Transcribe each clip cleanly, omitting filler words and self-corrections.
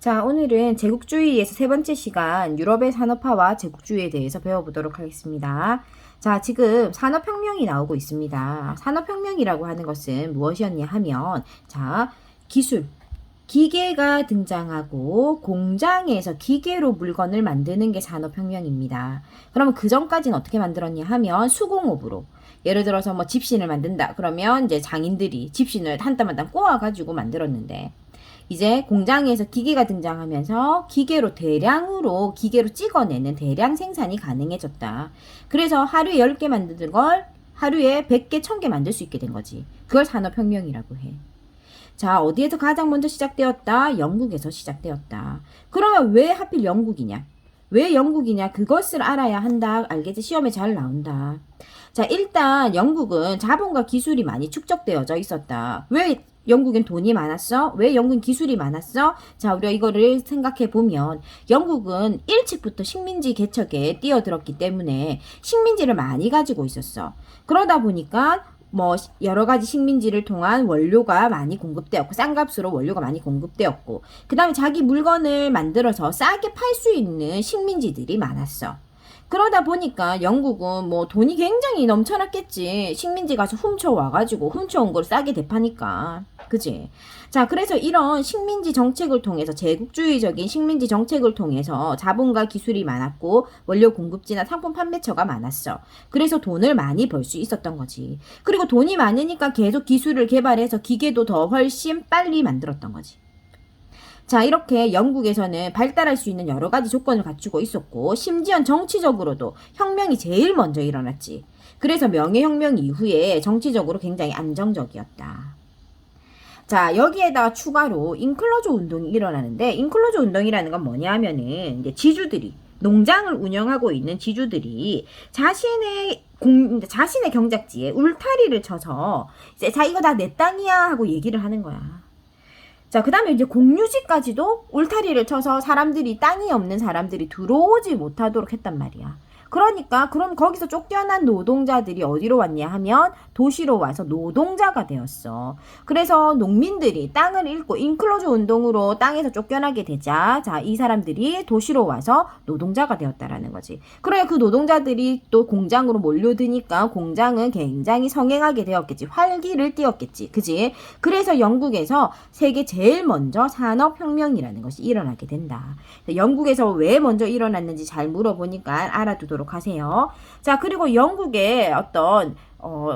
자, 오늘은 제국주의에서 세 번째 시간 유럽의 산업화와 제국주의에 대해서 배워보도록 하겠습니다. 자, 지금 산업혁명이 나오고 있습니다. 산업혁명이라고 하는 것은 무엇이었냐 하면, 자, 기술, 기계가 등장하고 공장에서 기계로 물건을 만드는 게 산업혁명입니다. 그러면 그 전까지는 어떻게 만들었냐 하면 수공업으로. 예를 들어서 뭐 집신을 만든다. 그러면 이제 장인들이 집신을 한 땀 한 땀 꼬아가지고 만들었는데, 이제 공장에서 기계가 등장하면서 기계로 대량으로 기계로 찍어내는 대량 생산이 가능해졌다. 그래서 하루에 10개 만드는 걸 하루에 100개, 1000개 만들 수 있게 된 거지. 그걸 산업혁명이라고 해. 자, 어디에서 가장 먼저 시작되었다? 영국에서 시작되었다. 그러면 왜 하필 영국이냐? 왜 영국이냐? 그것을 알아야 한다. 알겠지? 시험에 잘 나온다. 자, 일단 영국은 자본과 기술이 많이 축적되어져 있었다. 왜 영국엔 돈이 많았어? 왜 영국은 기술이 많았어? 자, 우리가 이거를 생각해 보면 영국은 일찍부터 식민지 개척에 뛰어들었기 때문에 식민지를 많이 가지고 있었어. 그러다 보니까 뭐 여러 가지 식민지를 통한 원료가 많이 공급되었고 싼 값으로 원료가 많이 공급되었고 그 다음에 자기 물건을 만들어서 싸게 팔 수 있는 식민지들이 많았어. 그러다 보니까 영국은 뭐 돈이 굉장히 넘쳐났겠지. 식민지 가서 훔쳐와가지고 훔쳐온 걸 싸게 대파니까. 그지? 자, 그래서 이런 식민지 정책을 통해서 제국주의적인 식민지 정책을 통해서 자본과 기술이 많았고 원료 공급지나 상품 판매처가 많았어. 그래서 돈을 많이 벌 수 있었던 거지. 그리고 돈이 많으니까 계속 기술을 개발해서 기계도 더 훨씬 빨리 만들었던 거지. 자, 이렇게 영국에서는 발달할 수 있는 여러 가지 조건을 갖추고 있었고 심지어 정치적으로도 혁명이 제일 먼저 일어났지. 그래서 명예혁명 이후에 정치적으로 굉장히 안정적이었다. 자, 여기에다가 추가로 인클로저 운동이 일어나는데 인클로저 운동이라는 건 뭐냐 하면은 이제 지주들이 농장을 운영하고 있는 지주들이 자신의 경작지에 울타리를 쳐서 이제 자, 이거 다 내 땅이야 하고 얘기를 하는 거야. 자, 그 다음에 이제 공유지까지도 울타리를 쳐서 사람들이, 땅이 없는 사람들이 들어오지 못하도록 했단 말이야. 그러니까 그럼 거기서 쫓겨난 노동자들이 어디로 왔냐 하면 도시로 와서 노동자가 되었어. 그래서 농민들이 땅을 잃고 인클로저 운동으로 땅에서 쫓겨나게 되자 자, 이 사람들이 도시로 와서 노동자가 되었다라는 거지. 그래, 그 노동자들이 또 공장으로 몰려드니까 공장은 굉장히 성행하게 되었겠지. 활기를 띠었겠지. 그지? 그래서 영국에서 세계 제일 먼저 산업혁명이라는 것이 일어나게 된다. 영국에서 왜 먼저 일어났는지 잘 물어보니까 알아두도록 하세요. 자, 그리고 영국의 어떤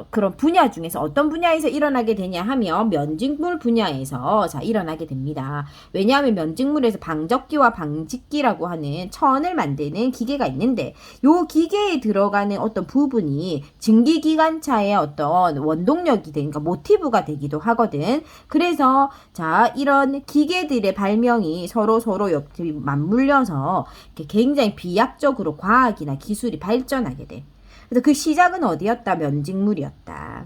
그런 분야 중에서 어떤 분야에서 일어나게 되냐 하면 면직물 분야에서 자, 일어나게 됩니다. 왜냐하면 면직물에서 방적기와 방직기라고 하는 천을 만드는 기계가 있는데 요 기계에 들어가는 어떤 부분이 증기기관차의 어떤 원동력이 되니까 모티브가 되기도 하거든. 그래서 자, 이런 기계들의 발명이 서로 맞물려서 굉장히 비약적으로 과학이나 기술이 발전하게 돼. 그래서 그 시작은 어디였다? 면직물이었다.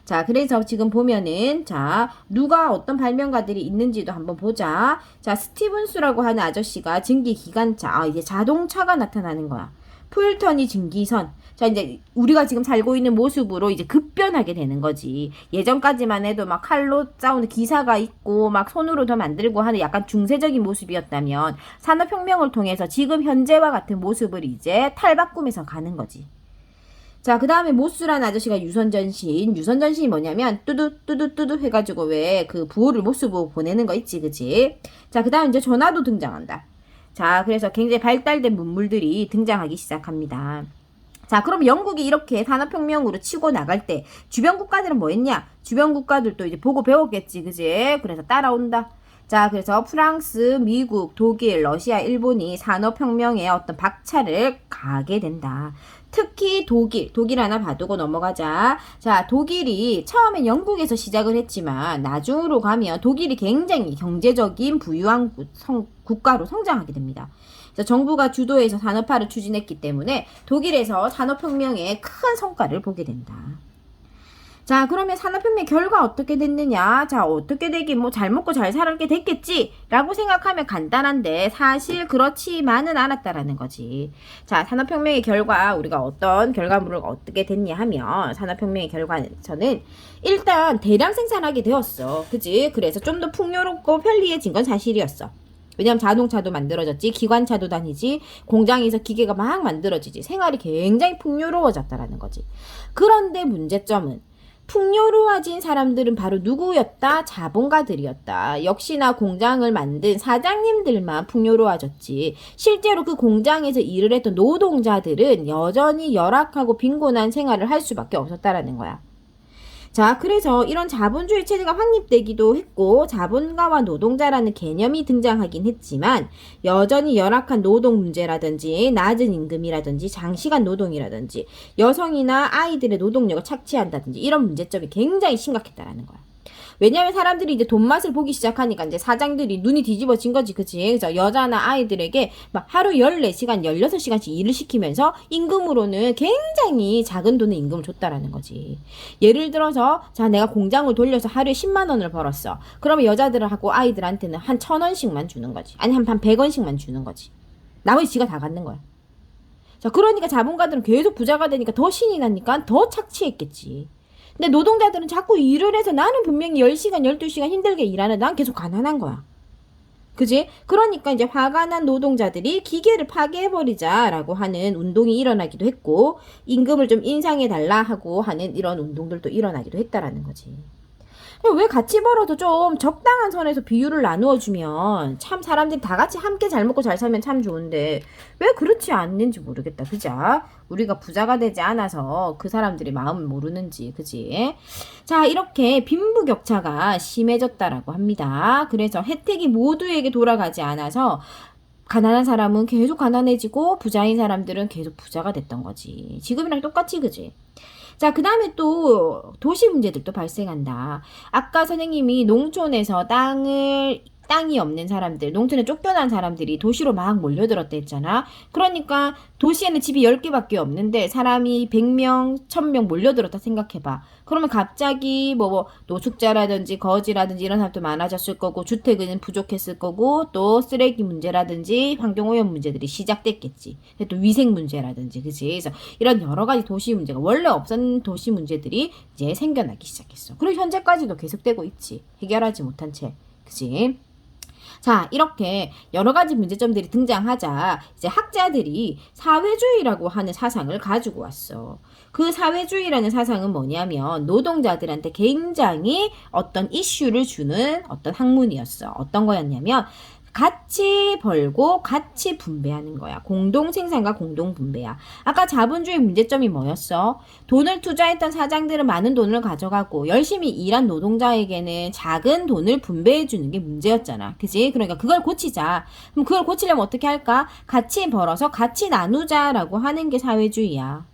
자, 그래서 지금 보면은, 자, 누가 어떤 발명가들이 있는지도 한번 보자. 자, 스티븐스라고 하는 아저씨가 증기기관차, 이제 자동차가 나타나는 거야. 풀턴이 증기선. 자, 이제 우리가 지금 살고 있는 모습으로 이제 급변하게 되는 거지. 예전까지만 해도 막 칼로 싸우는 기사가 있고 막 손으로 더 만들고 하는 약간 중세적인 모습이었다면 산업혁명을 통해서 지금 현재와 같은 모습을 이제 탈바꿈해서 가는 거지. 자, 그 다음에 모스라는 아저씨가 유선전신이 뭐냐면 뚜두 해가지고 왜 그 부호를 모스 보고 보내는 거 있지, 그치? 자, 그 다음에 이제 전화도 등장한다. 자, 그래서 굉장히 발달된 문물들이 등장하기 시작합니다. 자, 그럼 영국이 이렇게 산업혁명으로 치고 나갈 때 주변 국가들은 뭐 했냐? 주변 국가들도 이제 보고 배웠겠지, 그치? 그래서 따라온다. 자, 그래서 프랑스, 미국, 독일, 러시아, 일본이 산업혁명에 어떤 박차를 가하게 된다. 특히 독일 하나 봐두고 넘어가자. 자, 독일이 처음엔 영국에서 시작을 했지만 나중으로 가면 독일이 굉장히 경제적인 부유한 국가로 성장하게 됩니다. 그래서 정부가 주도해서 산업화를 추진했기 때문에 독일에서 산업혁명에 큰 성과를 보게 된다. 자, 그러면 산업혁명 결과 어떻게 됐느냐? 자, 어떻게 되긴 뭐 잘 먹고 잘 살게 됐겠지? 라고 생각하면 간단한데 사실 그렇지만은 않았다라는 거지. 자, 산업혁명의 결과 우리가 어떤 결과물을 어떻게 됐냐 하면 산업혁명의 결과에서는 일단 대량 생산하게 되었어. 그지? 그래서 좀 더 풍요롭고 편리해진 건 사실이었어. 왜냐면 자동차도 만들어졌지, 기관차도 다니지, 공장에서 기계가 막 만들어지지, 생활이 굉장히 풍요로워졌다라는 거지. 그런데 문제점은 풍요로워진 사람들은 바로 누구였다? 자본가들이었다. 역시나 공장을 만든 사장님들만 풍요로워졌지. 실제로 그 공장에서 일을 했던 노동자들은 여전히 열악하고 빈곤한 생활을 할 수밖에 없었다라는 거야. 자, 그래서 이런 자본주의 체제가 확립되기도 했고 자본가와 노동자라는 개념이 등장하긴 했지만 여전히 열악한 노동 문제라든지 낮은 임금이라든지 장시간 노동이라든지 여성이나 아이들의 노동력을 착취한다든지 이런 문제점이 굉장히 심각했다라는 거야. 왜냐면 사람들이 이제 돈 맛을 보기 시작하니까 이제 사장들이 눈이 뒤집어진 거지, 그치? 그래서 여자나 아이들에게 막 하루 14시간, 16시간씩 일을 시키면서 임금으로는 굉장히 작은 돈의 임금을 줬다라는 거지. 예를 들어서, 자, 내가 공장을 돌려서 하루에 10만 원을 벌었어. 그러면 여자들하고 아이들한테는 한 1,000원씩만 주는 거지. 아니, 한 100원씩만 주는 거지. 나머지 지가 다 갖는 거야. 자, 그러니까 자본가들은 계속 부자가 되니까 더 신이 나니까 더 착취했겠지. 근데 노동자들은 자꾸 일을 해서 나는 분명히 10시간, 12시간 힘들게 일하는데 난 계속 가난한 거야. 그지? 그러니까 이제 화가 난 노동자들이 기계를 파괴해버리자라고 하는 운동이 일어나기도 했고 임금을 좀 인상해달라 하고 하는 이런 운동들도 일어나기도 했다라는 거지. 왜 같이 벌어도 좀 적당한 선에서 비율을 나누어주면 참 사람들이 다 같이 함께 잘 먹고 잘 살면 참 좋은데 왜 그렇지 않는지 모르겠다. 그죠? 우리가 부자가 되지 않아서 그 사람들이 마음을 모르는지. 그지? 자, 이렇게 빈부격차가 심해졌다라고 합니다. 그래서 혜택이 모두에게 돌아가지 않아서 가난한 사람은 계속 가난해지고 부자인 사람들은 계속 부자가 됐던 거지. 지금이랑 똑같이. 그지? 자, 그 다음에 또 도시 문제들도 발생한다. 아까 선생님이 농촌에서 땅이 없는 사람들, 농촌에 쫓겨난 사람들이 도시로 막 몰려들었다 했잖아. 그러니까 도시에는 집이 10개밖에 없는데 사람이 100명, 1000명 몰려들었다 생각해봐. 그러면 갑자기 뭐 노숙자라든지 거지라든지 이런 사람도 많아졌을 거고 주택은 부족했을 거고 또 쓰레기 문제라든지 환경오염 문제들이 시작됐겠지. 또 위생 문제라든지, 그치? 그래서 이런 여러 가지 도시 문제가 원래 없었던 도시 문제들이 이제 생겨나기 시작했어. 그리고 현재까지도 계속되고 있지. 해결하지 못한 채. 그치? 자, 이렇게 여러 가지 문제점들이 등장하자 이제 학자들이 사회주의라고 하는 사상을 가지고 왔어. 그 사회주의라는 사상은 뭐냐면 노동자들한테 굉장히 어떤 이슈를 주는 어떤 학문이었어. 어떤 거였냐면 같이 벌고 같이 분배하는 거야. 공동 생산과 공동 분배야. 아까 자본주의 문제점이 뭐였어? 돈을 투자했던 사장들은 많은 돈을 가져가고 열심히 일한 노동자에게는 작은 돈을 분배해 주는 게 문제였잖아. 그지? 그러니까 그걸 고치자. 그럼 그걸 고치려면 어떻게 할까? 같이 벌어서 같이 나누자라고 하는 게 사회주의야.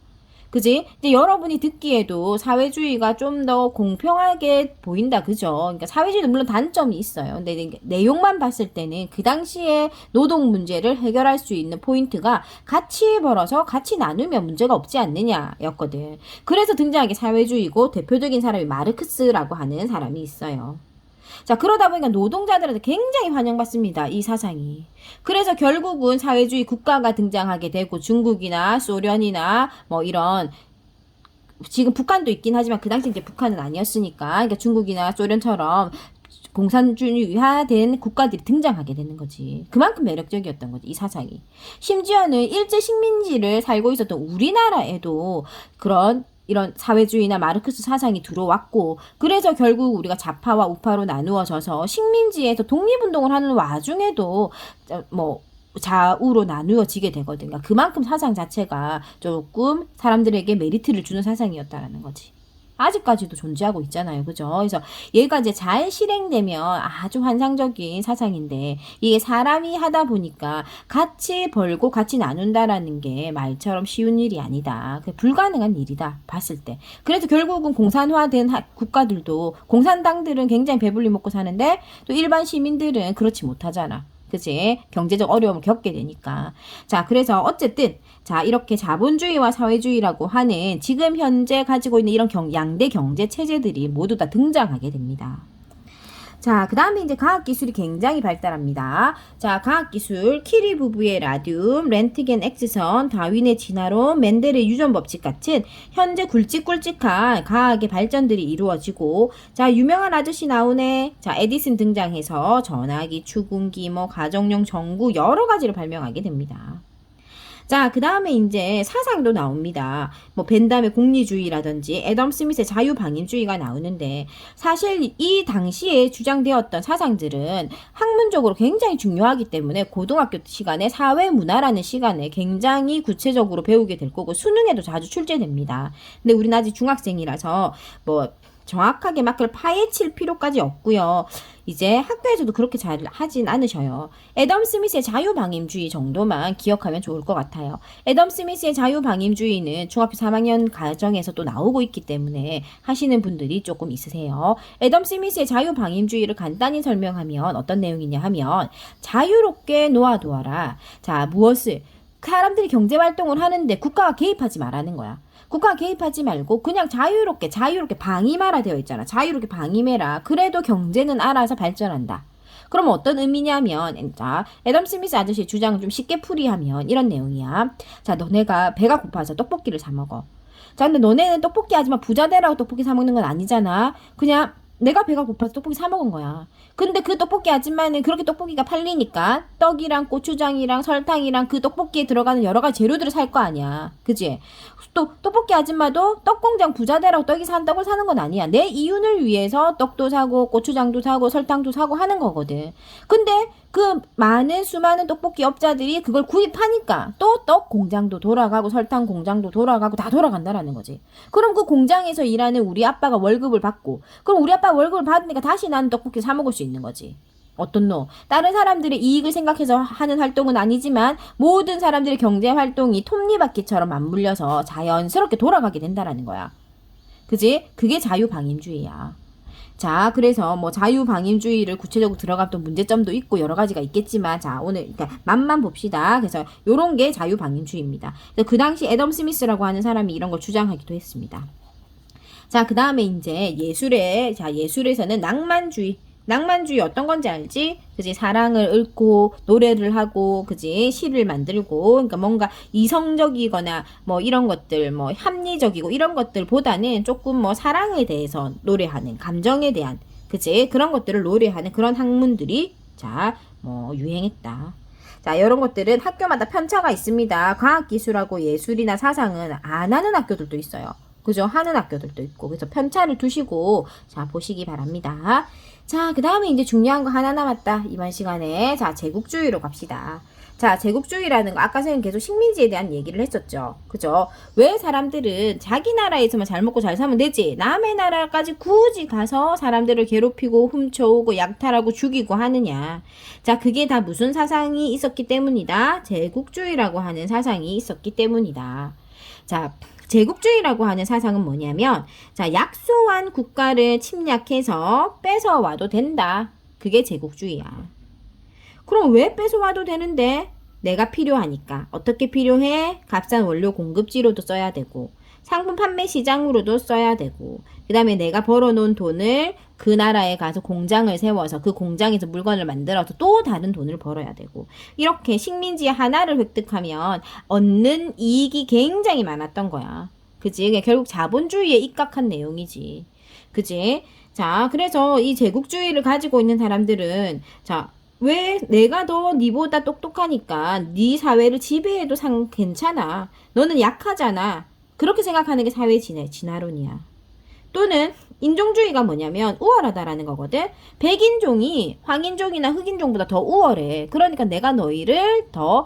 그지? 근데 여러분이 듣기에도 사회주의가 좀 더 공평하게 보인다. 그죠? 그러니까 사회주의도 물론 단점이 있어요. 근데 내용만 봤을 때는 그 당시에 노동 문제를 해결할 수 있는 포인트가 같이 벌어서 같이 나누면 문제가 없지 않느냐 였거든. 그래서 등장한 게 사회주의고 대표적인 사람이 마르크스라고 하는 사람이 있어요. 자, 그러다 보니까 노동자들한테 굉장히 환영받습니다. 이 사상이. 그래서 결국은 사회주의 국가가 등장하게 되고 중국이나 소련이나 뭐 이런 지금 북한도 있긴 하지만 그 당시 이제 북한은 아니었으니까 그러니까 중국이나 소련처럼 공산주의화된 국가들이 등장하게 되는 거지. 그만큼 매력적이었던 거지, 이 사상이. 심지어는 일제 식민지를 살고 있었던 우리나라에도 이런 사회주의나 마르크스 사상이 들어왔고 그래서 결국 우리가 좌파와 우파로 나누어져서 식민지에서 독립운동을 하는 와중에도 뭐 좌우로 나누어지게 되거든요. 그러니까 그만큼 사상 자체가 조금 사람들에게 메리트를 주는 사상이었다라는 거지. 아직까지도 존재하고 있잖아요. 그죠? 그래서 얘가 이제 잘 실행되면 아주 환상적인 사상인데 이게 사람이 하다 보니까 같이 벌고 같이 나눈다라는 게 말처럼 쉬운 일이 아니다. 불가능한 일이다. 봤을 때. 그래서 결국은 공산화된 국가들도 공산당들은 굉장히 배불리 먹고 사는데 또 일반 시민들은 그렇지 못하잖아. 그치? 경제적 어려움을 겪게 되니까. 자, 그래서 어쨌든 자, 이렇게 자본주의와 사회주의라고 하는 지금 현재 가지고 있는 이런 양대 경제 체제들이 모두 다 등장하게 됩니다. 자, 그 다음에 이제 과학기술이 굉장히 발달합니다. 자, 과학기술, 키리 부부의 라듐, 렌트겐 X선, 다윈의 진화론, 멘델의 유전 법칙 같은 현재 굵직굵직한 과학의 발전들이 이루어지고, 자, 유명한 아저씨 나오네. 자, 에디슨 등장해서 전화기, 추궁기, 뭐, 가정용 전구 여러 가지를 발명하게 됩니다. 자, 그 다음에 이제 사상도 나옵니다. 뭐, 벤담의 공리주의라든지 애덤 스미스의 자유방임주의가 나오는데, 사실 이 당시에 주장되었던 사상들은 학문적으로 굉장히 중요하기 때문에 고등학교 시간에 사회문화라는 시간에 굉장히 구체적으로 배우게 될 거고, 수능에도 자주 출제됩니다. 근데 우리는 아직 중학생이라서 뭐, 정확하게 막 그걸 파헤칠 필요까지 없고요. 이제 학교에서도 그렇게 잘 하진 않으셔요. 애덤 스미스의 자유방임주의 정도만 기억하면 좋을 것 같아요. 애덤 스미스의 자유방임주의는 중학교 3학년 과정에서 또 나오고 있기 때문에 하시는 분들이 조금 있으세요. 애덤 스미스의 자유방임주의를 간단히 설명하면 어떤 내용이냐 하면 자유롭게 놓아두어라. 자, 무엇을? 사람들이 경제활동을 하는데 국가가 개입하지 말라는 거야. 국가가 개입하지 말고 그냥 자유롭게 방임하라 되어 있잖아. 자유롭게 방임해라. 그래도 경제는 알아서 발전한다. 그럼 어떤 의미냐면, 자, 애덤 스미스 아저씨 주장을 좀 쉽게 풀이하면 이런 내용이야. 자, 너네가 배가 고파서 떡볶이를 사 먹어. 자, 근데 너네는 떡볶이 하지만 부자 되라고 떡볶이 사 먹는 건 아니잖아. 그냥 내가 배가 고파서 떡볶이 사 먹은 거야. 근데 그 떡볶이 아줌마는 그렇게 떡볶이가 팔리니까 떡이랑 고추장이랑 설탕이랑 그 떡볶이에 들어가는 여러 가지 재료들을 살 거 아니야. 그지? 또 떡볶이 아줌마도 떡공장 부자 되라고 떡이 산 떡을 사는 건 아니야. 내 이윤을 위해서 떡도 사고 고추장도 사고 설탕도 사고 하는 거거든. 근데 그 많은 수많은 떡볶이 업자들이 그걸 구입하니까 또 떡 공장도 돌아가고 설탕 공장도 돌아가고 다 돌아간다라는 거지. 그럼 그 공장에서 일하는 우리 아빠가 월급을 받고, 그럼 우리 아빠 월급을 받으니까 다시 나는 떡볶이 사 먹을 수 있는 거지. 어떤 노? 다른 사람들의 이익을 생각해서 하는 활동은 아니지만 모든 사람들의 경제 활동이 톱니바퀴처럼 맞물려서 자연스럽게 돌아가게 된다라는 거야. 그지? 그게 자유방임주의야. 자, 그래서 뭐 자유방임주의를 구체적으로 들어가면 또 문제점도 있고 여러 가지가 있겠지만, 자, 오늘 그러니까 맛만 봅시다. 그래서 요런 게 자유방임주의입니다. 그 당시 애덤 스미스라고 하는 사람이 이런 걸 주장하기도 했습니다. 자, 그 다음에 이제 예술에서는 낭만주의 어떤 건지 알지? 그지? 사랑을 읊고 노래를 하고, 그지? 시를 만들고, 그러니까 뭔가 이성적이거나 뭐 이런 것들, 뭐 합리적이고 이런 것들보다는 조금 뭐 사랑에 대해서 노래하는, 감정에 대한, 그지? 그런 것들을 노래하는 그런 학문들이 자, 뭐 유행했다. 자, 이런 것들은 학교마다 편차가 있습니다. 과학기술하고 예술이나 사상은 안 하는 학교들도 있어요. 그죠? 하는 학교들도 있고. 그래서 편차를 두시고, 자, 보시기 바랍니다. 자, 그 다음에 이제 중요한 거 하나 남았다. 이번 시간에. 자, 제국주의로 갑시다. 자, 제국주의라는 거, 아까 선생님 계속 식민지에 대한 얘기를 했었죠. 그죠? 왜 사람들은 자기 나라에서만 잘 먹고 잘 살면 되지, 남의 나라까지 굳이 가서 사람들을 괴롭히고 훔쳐오고 약탈하고 죽이고 하느냐. 자, 그게 다 무슨 사상이 있었기 때문이다? 제국주의라고 하는 사상이 있었기 때문이다. 자, 제국주의라고 하는 사상은 뭐냐면, 자, 약소한 국가를 침략해서 뺏어와도 된다. 그게 제국주의야. 그럼 왜 뺏어와도 되는데? 내가 필요하니까. 어떻게 필요해? 값싼 원료 공급지로도 써야 되고, 상품 판매 시장으로도 써야 되고, 그 다음에 내가 벌어놓은 돈을 그 나라에 가서 공장을 세워서 그 공장에서 물건을 만들어서 또 다른 돈을 벌어야 되고, 이렇게 식민지 하나를 획득하면 얻는 이익이 굉장히 많았던 거야. 그지? 그러니까 결국 자본주의에 입각한 내용이지. 그지? 자, 그래서 이 제국주의를 가지고 있는 사람들은, 자, 왜 내가 더 니보다 똑똑하니까 니 사회를 지배해도 괜찮아. 너는 약하잖아. 그렇게 생각하는 게 사회 진화론이야. 또는 인종주의가 뭐냐면 우월하다라는 거거든. 백인종이 황인종이나 흑인종보다 더 우월해. 그러니까 내가 너희를 더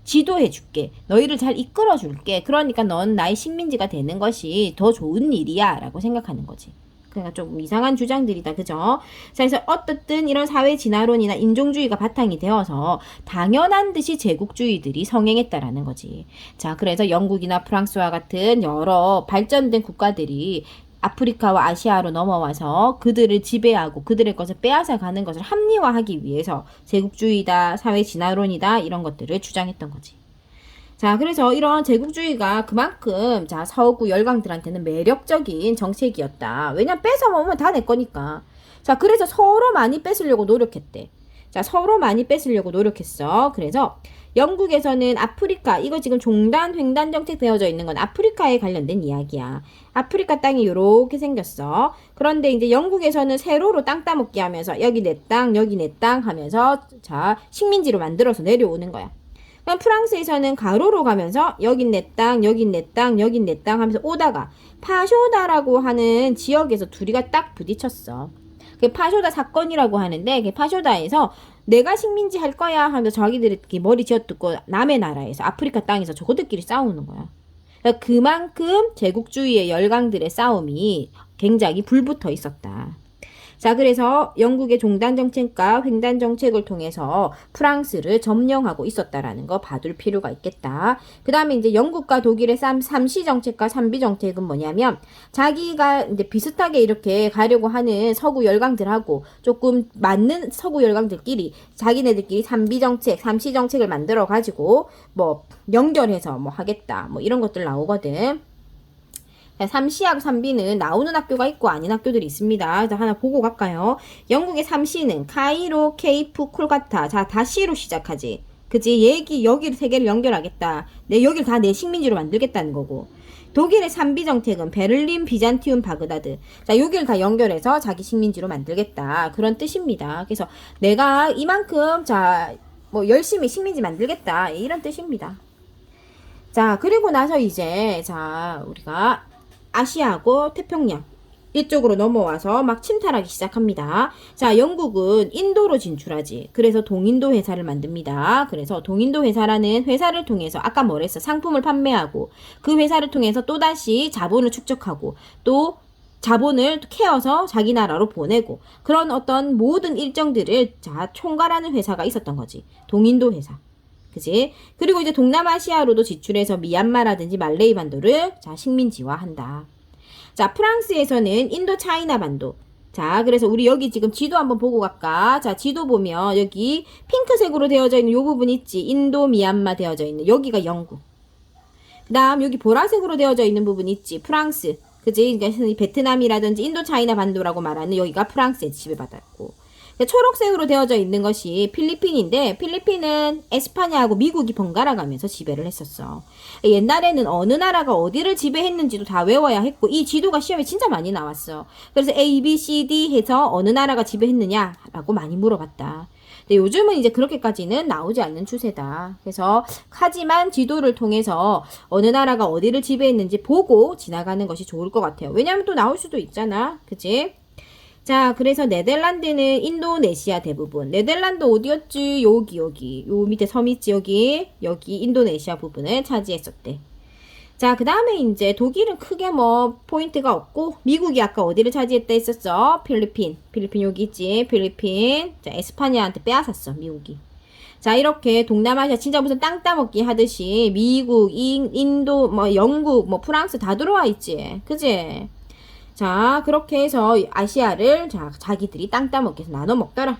지도해 줄게. 너희를 잘 이끌어 줄게. 그러니까 넌 나의 식민지가 되는 것이 더 좋은 일이야 라고 생각하는 거지. 그러니까 좀 이상한 주장들이다. 그죠? 자, 그래서 어떻든 이런 사회 진화론이나 인종주의가 바탕이 되어서 당연한 듯이 제국주의들이 성행했다라는 거지. 자, 그래서 영국이나 프랑스와 같은 여러 발전된 국가들이 아프리카와 아시아로 넘어와서 그들을 지배하고 그들의 것을 빼앗아 가는 것을 합리화하기 위해서 제국주의다, 사회 진화론이다 이런 것들을 주장했던 거지. 자, 그래서 이런 제국주의가 그만큼 자, 서구 열강들한테는 매력적인 정책이었다. 왜냐면 뺏어 먹으면 다 내 거니까. 자, 그래서 서로 많이 뺏으려고 노력했대. 자, 서로 많이 뺏으려고 노력했어. 그래서 영국에서는 아프리카, 이거 지금 종단, 횡단 정책 되어져 있는 건 아프리카에 관련된 이야기야. 아프리카 땅이 이렇게 생겼어. 그런데 이제 영국에서는 세로로 땅 따먹기 하면서 여기 내 땅, 여기 내 땅 하면서 자, 식민지로 만들어서 내려오는 거야. 그럼 프랑스에서는 가로로 가면서 여긴 내 땅, 여긴 내 땅, 여긴 내 땅 하면서 오다가 파쇼다라고 하는 지역에서 둘이가 딱 부딪혔어. 그 파쇼다 사건이라고 하는데 그 파쇼다에서 내가 식민지 할 거야 하면서 자기들이 머리 쥐어뜯고 남의 나라에서 아프리카 땅에서 저거들끼리 싸우는 거야. 그러니까 그만큼 제국주의의 열강들의 싸움이 굉장히 불붙어 있었다. 자, 그래서 영국의 종단 정책과 횡단 정책을 통해서 프랑스를 점령하고 있었다라는 거 봐둘 필요가 있겠다. 그 다음에 이제 영국과 독일의 삼시 정책과 삼비 정책은 뭐냐면 자기가 이제 비슷하게 이렇게 가려고 하는 서구 열강들하고 조금 맞는 서구 열강들끼리 자기네들끼리 삼비 정책, 삼시 정책을 만들어 가지고 뭐 연결해서 뭐 하겠다. 뭐 이런 것들 나오거든. 삼시하고 삼비는 나오는 학교가 있고 아닌 학교들이 있습니다. 그래서 하나 보고 갈까요? 영국의 삼시는 카이로, 케이프, 콜카타. 자, 다 C로 시작하지. 그치? 여기를 세 개를 연결하겠다. 여길 다 내 식민지로 만들겠다는 거고. 독일의 삼비 정책은 베를린, 비잔티움, 바그다드. 자, 여기를 다 연결해서 자기 식민지로 만들겠다. 그런 뜻입니다. 그래서 내가 이만큼, 자, 뭐 열심히 식민지 만들겠다. 이런 뜻입니다. 자, 그리고 나서 이제, 자, 우리가 아시아하고 태평양 이쪽으로 넘어와서 막 침탈하기 시작합니다. 자, 영국은 인도로 진출하지. 그래서 동인도 회사를 만듭니다. 그래서 동인도 회사라는 회사를 통해서 아까 뭐랬어? 상품을 판매하고 그 회사를 통해서 또다시 자본을 축적하고 또 자본을 캐어서 자기 나라로 보내고 그런 어떤 모든 일정들을 자, 총괄하는 회사가 있었던 거지. 동인도 회사. 그치? 그리고 이제 동남아시아로도 진출해서 미얀마라든지 말레이 반도를 자, 식민지화한다. 자, 프랑스에서는 인도 차이나 반도. 자, 그래서 우리 여기 지금 지도 한번 보고 갈까? 자, 지도 보면 여기 핑크색으로 되어져 있는 요 부분 있지? 인도, 미얀마 되어져 있는 여기가 영국. 그 다음 여기 보라색으로 되어져 있는 부분 있지? 프랑스. 그치? 그러니까 베트남이라든지 인도 차이나 반도라고 말하는 여기가 프랑스에 지배받았고. 초록색으로 되어져 있는 것이 필리핀인데 필리핀은 에스파냐하고 미국이 번갈아 가면서 지배를 했었어. 옛날에는 어느 나라가 어디를 지배했는지도 다 외워야 했고 이 지도가 시험에 진짜 많이 나왔어. 그래서 A, B, C, D 해서 어느 나라가 지배했느냐라고 많이 물어봤다. 근데 요즘은 이제 그렇게까지는 나오지 않는 추세다. 그래서 하지만 지도를 통해서 어느 나라가 어디를 지배했는지 보고 지나가는 것이 좋을 것 같아요. 왜냐하면 또 나올 수도 있잖아. 그치? 자, 그래서 네덜란드는 인도네시아 대부분. 네덜란드 어디였지? 여기. 요 밑에 섬 있지? 여기 인도네시아 부분을 차지했었대. 자, 그 다음에 이제 독일은 크게 뭐 포인트가 없고 미국이 아까 어디를 차지했다 했었어? 필리핀 여기 있지? 필리핀. 자, 에스파냐한테 빼앗았어, 미국이. 자, 이렇게 동남아시아 진짜 무슨 땅 따먹기 하듯이 미국, 인도, 뭐 영국, 뭐 프랑스 다 들어와 있지. 그지? 자, 그렇게 해서 아시아를 자기들이 땅 따먹기 해서 나눠 먹더라.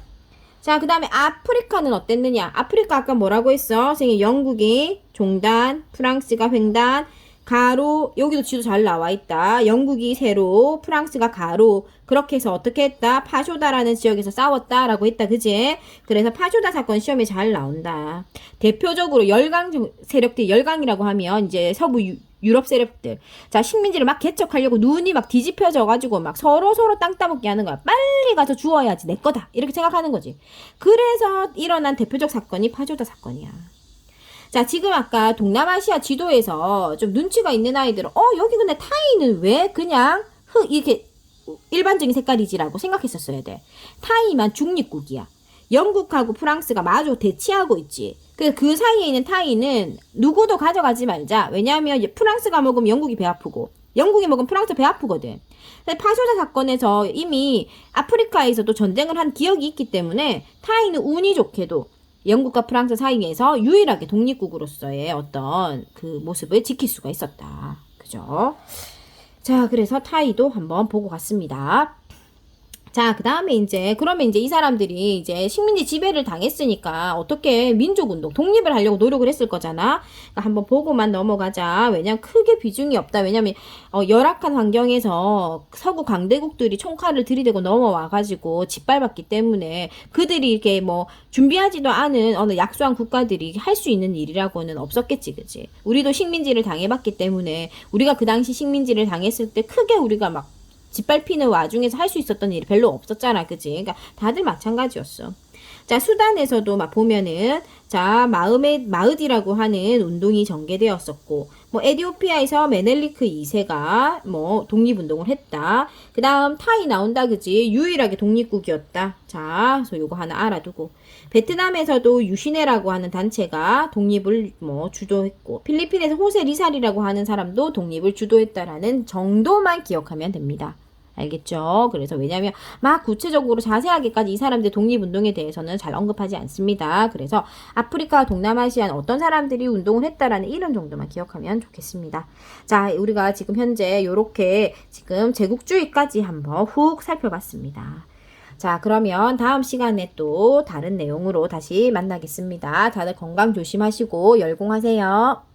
자, 그 다음에 아프리카는 어땠느냐? 아프리카 아까 뭐라고 했어? 선생님, 영국이 종단, 프랑스가 횡단, 가로, 여기도 지도 잘 나와 있다. 영국이 세로, 프랑스가 가로. 그렇게 해서 어떻게 했다? 파쇼다라는 지역에서 싸웠다라고 했다. 그지? 그래서 파쇼다 사건 시험에 잘 나온다. 대표적으로 열강 세력들, 열강이라고 하면 이제 서부 유럽 세력들. 자, 식민지를 막 개척하려고 눈이 막 뒤집혀져가지고 막 서로 땅 따먹기 하는 거야. 빨리 가서 주워야지. 내 거다. 이렇게 생각하는 거지. 그래서 일어난 대표적 사건이 파쇼다 사건이야. 자, 지금 아까 동남아시아 지도에서 좀 눈치가 있는 아이들은 여기 근데 타이는 왜 그냥 이렇게 일반적인 색깔이지라고 생각했었어야 돼. 타이만 중립국이야. 영국하고 프랑스가 마주 대치하고 있지. 그 사이에 있는 타이는 누구도 가져가지 말자. 왜냐하면 프랑스가 먹으면 영국이 배 아프고 영국이 먹으면 프랑스 배 아프거든. 파쇼다 사건에서 이미 아프리카에서도 전쟁을 한 기억이 있기 때문에 타이는 운이 좋게도 영국과 프랑스 사이에서 유일하게 독립국으로서의 어떤 그 모습을 지킬 수가 있었다. 그죠? 자, 그래서 타이도 한번 보고 갔습니다. 자, 그 다음에 그러면 이 사람들이 식민지 지배를 당했으니까 어떻게 민족운동, 독립을 하려고 노력을 했을 거잖아. 그러니까 한번 보고만 넘어가자. 왜냐면 크게 비중이 없다. 왜냐면, 열악한 환경에서 서구 강대국들이 총칼을 들이대고 넘어와가지고 짓밟았기 때문에 그들이 이렇게 뭐 준비하지도 않은 어느 약소한 국가들이 할 수 있는 일이라고는 없었겠지, 그지? 우리도 식민지를 당해봤기 때문에 우리가 그 당시 식민지를 당했을 때 크게 우리가 막 짓밟히는 와중에서 할 수 있었던 일이 별로 없었잖아, 그지? 그러니까 다들 마찬가지였어. 자, 수단에서도 막 보면은, 자, 마흐디라고 하는 운동이 전개되었었고, 뭐, 에티오피아에서 메넬리크 2세가 뭐, 독립운동을 했다. 그 다음, 타이 나온다, 그지? 유일하게 독립국이었다. 자, 그래서 요거 하나 알아두고. 베트남에서도 유시네라고 하는 단체가 독립을 뭐, 주도했고, 필리핀에서 호세 리살이라고 하는 사람도 독립을 주도했다라는 정도만 기억하면 됩니다. 알겠죠? 그래서 왜냐면 막 구체적으로 자세하게까지 이 사람들의 독립운동에 대해서는 잘 언급하지 않습니다. 그래서 아프리카, 동남아시아 어떤 사람들이 운동을 했다라는 이런 정도만 기억하면 좋겠습니다. 자, 우리가 지금 현재 요렇게 지금 제국주의까지 한번 훅 살펴봤습니다. 자, 그러면 다음 시간에 또 다른 내용으로 다시 만나겠습니다. 다들 건강 조심하시고 열공하세요.